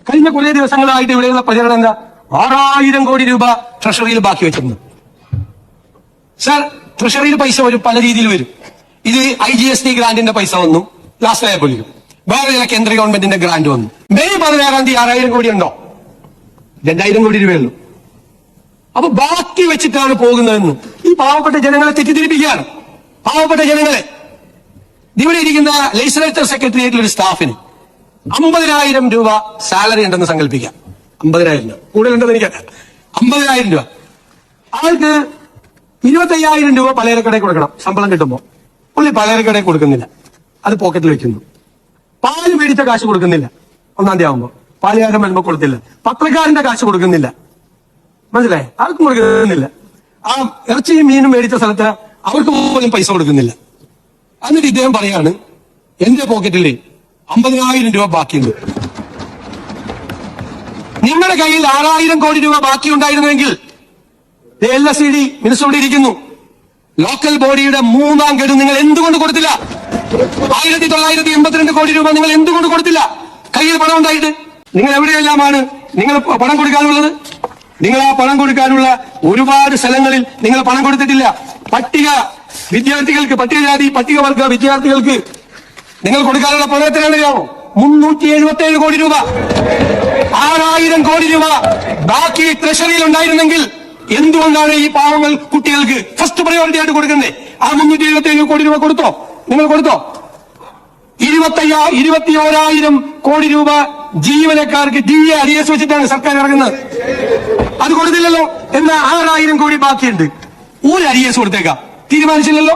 കഴിഞ്ഞ കുറെ ദിവസങ്ങളായിട്ട് ഇവിടെയുള്ള പ്രചരണം എന്താ? 6000 കോടി രൂപ ട്രഷറിയിൽ ബാക്കി വെച്ചിരുന്നു. സാർ, ട്രഷറിയിൽ പൈസ വരും, പല രീതിയിൽ വരും. ഇത് IGST ഗ്രാന്റിന്റെ പൈസ വന്നു, ലാസ്റ്റ് ആയപ്പോഴും വേറെ ചില കേന്ദ്ര ഗവൺമെന്റിന്റെ ഗ്രാന്റ് വന്നു. മെയ് 16 തീയതി 6000 കോടി ഉണ്ടോ? 2000 കോടി രൂപയുള്ളൂ. അപ്പൊ ബാക്കി വെച്ചിട്ടാണ് പോകുന്നതെന്ന് ഈ പാവപ്പെട്ട ജനങ്ങളെ തെറ്റിദ്ധരിപ്പിക്കുകയാണ്. പാവപ്പെട്ട ജനങ്ങളെ ഇവിടെ ഇരിക്കുന്ന ലെജിസ്ലേച്ചർ സെക്രട്ടേറിയറ്റിൽ ഒരു സ്റ്റാഫിന് 50,000 രൂപ സാലറി ഉണ്ടെന്ന് സങ്കല്പിക്കാം. 50,000 രൂപ കൂടുതലുണ്ടെന്ന് എനിക്കറിയാം. 50,000 രൂപ ആൾക്ക് 25,000 രൂപ പലചരക്കടയിൽ കൊടുക്കണം. ശമ്പളം കിട്ടുമ്പോ പുള്ളി പലചരക്കടയിൽ കൊടുക്കുന്നില്ല, അത് പോക്കറ്റിൽ വെക്കുന്നു. പാല് മേടിച്ച കാശ് കൊടുക്കുന്നില്ല. 1-ാം തീയതി ആവുമ്പോ പാലുകാരൻ വരുമ്പോ കൊടുത്തില്ല. പത്രക്കാരന്റെ കാശ് കൊടുക്കുന്നില്ല. മനസ്സിലായി? ആർക്കും കൊടുക്കുന്നില്ല. ആ ഇറച്ചിയും മീനും മേടിച്ച സ്ഥലത്ത് അവർക്ക് പോലും പൈസ കൊടുക്കുന്നില്ല. എന്നിട്ട് ഇദ്ദേഹം പറയാണ്, എന്റെ പോക്കറ്റിൽ 50,000 രൂപ ബാക്കിയുണ്ട്. നിങ്ങളുടെ കയ്യിൽ 6000 കോടി രൂപ ബാക്കിയുണ്ടായിരുന്നെങ്കിൽ LSED മിനിസ്റ്റർ ഇവിടെ ഇരിക്കുന്നു, ലോക്കൽ ബോഡിയുടെ 3-ാം ഗഡു നിങ്ങൾ എന്തുകൊണ്ട് കൊടുത്തില്ല? 1982 കോടി രൂപ നിങ്ങൾ എന്തുകൊണ്ട് കൊടുത്തില്ല? കയ്യിൽ പണം ഉണ്ടായിട്ട് നിങ്ങൾ എവിടെയെല്ലാമാണ് നിങ്ങൾ പണം കൊടുക്കാനുള്ളത്? നിങ്ങൾ ആ പണം കൊടുക്കാനുള്ള ഒരുപാട് സ്ഥലങ്ങളിൽ നിങ്ങൾ പണം കൊടുത്തിട്ടില്ല. പട്ടിക വിദ്യാർത്ഥികൾക്ക്, പട്ടികജാതി പട്ടികവർഗ വിദ്യാർത്ഥികൾക്ക് നിങ്ങൾ കൊടുക്കാനുള്ള പണം എത്രയാണെന്നറിയാമോ? 377 കോടി രൂപ. 6000 കോടി രൂപ ബാക്കി ട്രഷറിയിൽ ഉണ്ടായിരുന്നെങ്കിൽ എന്തുകൊണ്ടാണ് ഈ പാവങ്ങൾ കുട്ടികൾക്ക് ഫസ്റ്റ് പ്രയോറിറ്റി ആയിട്ട് കൊടുക്കുന്നത്? ആ 377 കോടി രൂപ കൊടുത്തോ? നിങ്ങൾ കൊടുത്തോ? 21,000 കോടി രൂപ ജീവനക്കാർക്ക് DA അരിയസ് വെച്ചിട്ടാണ് സർക്കാർ ഇറങ്ങുന്നത്. അത് കൊടുത്തില്ലല്ലോ. എന്നാൽ 6000 കോടി ബാക്കിയുണ്ട്. ഒരു അരിയസ് കൊടുത്തേക്കാം, തീരുമാനിച്ചില്ലല്ലോ.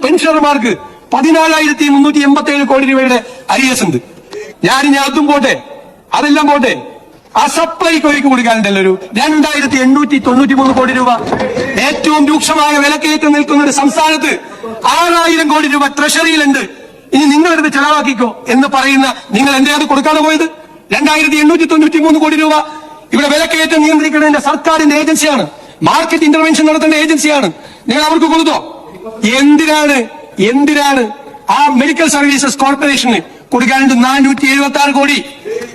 പെൻഷനർമാർക്ക് 14,387 കോടി രൂപയുടെ അരിയസ് ഉണ്ട്. ഞാനിനി അതും പോട്ടെ, അതെല്ലാം പോട്ടെ, ആ സപ്ലൈകോയ്ക്ക് കൊടുക്കാനുണ്ടല്ലോ ഒരു 2,893 കോടി രൂപ. ഏറ്റവും രൂക്ഷമായ വിലക്കയറ്റം നിൽക്കുന്ന ഒരു സംസ്ഥാനത്ത് 6000 കോടി രൂപ ട്രഷറിയിലുണ്ട്. ഇനി നിങ്ങളെടുത്ത് ചെലവാക്കിക്കോ എന്ന് പറയുന്ന നിങ്ങൾ എന്തേ അത് കൊടുക്കാതെ പോയത്? 2,893 കോടി രൂപ ഇവിടെ വിലക്കയറ്റം നിയന്ത്രിക്കേണ്ട സർക്കാരിന്റെ ഏജൻസിയാണ്, മാർക്കറ്റ് ഇന്റർവെൻഷൻ നടത്തേണ്ട ഏജൻസിയാണ്. നിങ്ങൾ അവർക്ക് കൊടുത്തോ? എന്തിനാണ് ആ മെഡിക്കൽ സർവീസസ് കോർപ്പറേഷന് കൊടുക്കാനുണ്ട് 476 കോടി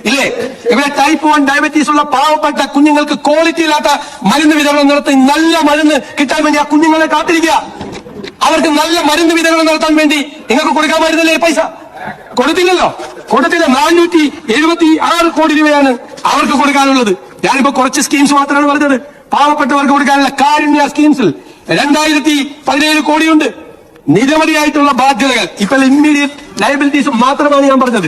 ഇല്ലേ? ഇവിടെ ടൈപ്പ് 1 ഡയബറ്റീസ് ഉള്ള പാവപ്പെട്ട കുഞ്ഞുങ്ങൾക്ക് ക്വാളിറ്റി ഇല്ലാത്ത മരുന്ന് വിതരണം നടത്തി നല്ല മരുന്ന് കിട്ടാൻ വേണ്ടി ആ കുഞ്ഞുങ്ങളെ കാത്തിരിക്കുക. അവർക്ക് നല്ല മരുന്ന് വിതരണം നടത്താൻ വേണ്ടി നിങ്ങൾക്ക് കൊടുക്കാമായിരുന്നില്ലേ പൈസ? കൊടുത്തില്ലല്ലോ. കൊടുത്തില്ല. 476 കോടി രൂപയാണ് അവർക്ക് കൊടുക്കാനുള്ളത്. ഞാനിപ്പോ കുറച്ച് സ്കീംസ് മാത്രമാണ് പറഞ്ഞത്. പാവപ്പെട്ടവർക്ക് കൊടുക്കാനുള്ള കാരുണ്യ സ്കീംസിൽ 2017 കോടിയുണ്ട്. നിരവധിയായിട്ടുള്ള ബാധ്യതകൾ. ഇപ്പോൾ ഇമ്മീഡിയറ്റ് ലയബിലിറ്റീസ് മാത്രമാണ് ഞാൻ പറഞ്ഞത്.